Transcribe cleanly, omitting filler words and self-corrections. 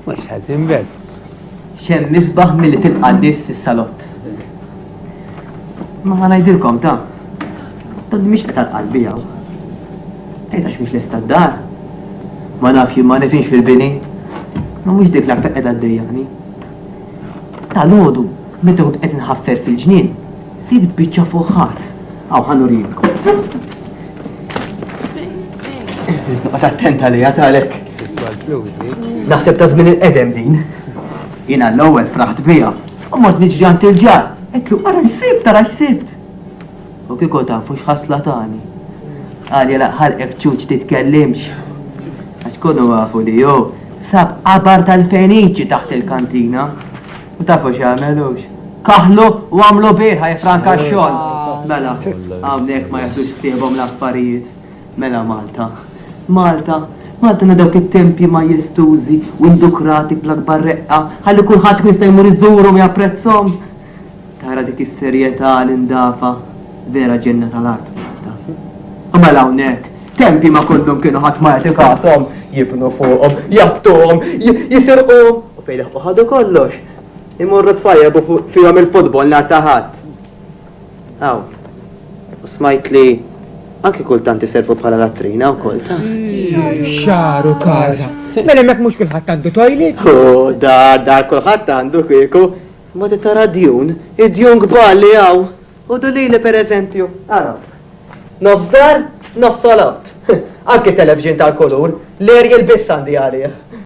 Mux ħazin bel. xem misbaħ milli tilqaddis fis-salott. Ma ħanajdilkom ta' mhix qed qalbi hawn. Tgħidha mhix lesta d-dar. Ma nafx ma nifinx fil-bini. Ma mhux dik l-aktar qiegħda d-dejjani. Tal-għodu, meta kont qed inħaffer fil-ġnien, sibt biċċa fuq ħar. Aw ħanurilkom. Noqgħod attenta li għatalek. Tiswa l-flus dik. Naħseb ta' żmien il-qedem din. Jiena l-ewwel fraħt biha, u mod niġri għand il-ġar. Qedlu ara x'sibt tara x'sibt. U kieku tafu x'ħasla tani. Għalja laqħalqek ċuċ titkellimx. Għax kunu għafu li jo, sab qabar tal-feniċi taħt il-kantina. U tafu x'għamilux. Kaħlu u għamlu birħa jifranka x-xogħol. Mela, hawnhekk ma jaħdux ħsiebhom l-affarijiet. Mela Malta. Malta na dawk it-tempi ma jistużi u indukrati bl-akbar reqqa, ħalli kulħadd kun jista' jmur iżurhom japprezzhom. Tara dik is-serjetà l-indafa vera ġenna tal-art. U mela hawnhekk, tempi ma kollhom kienu ħadd ma jagħti kasom, jibnu fuqhom, jabtuhom, jisirquhom. U fejn leħqu ħadu kollox. Imorru tfajjabu fihom il-futbol nhar ta' ħadd. Aw, u smajt li anki kultant iservu bħala latrina wkoll ta'. Xaru kaza. Mela hemmhekk mhux kulħadd għandu toilet? Dar kulħadd għandu kieku. Ma tara djun, id-djun kbar li hawn. U dolili pereżempju, araw. Nofs dar, nofs salott. Anki television tal-kulur, l-erjel biss għandi għalih.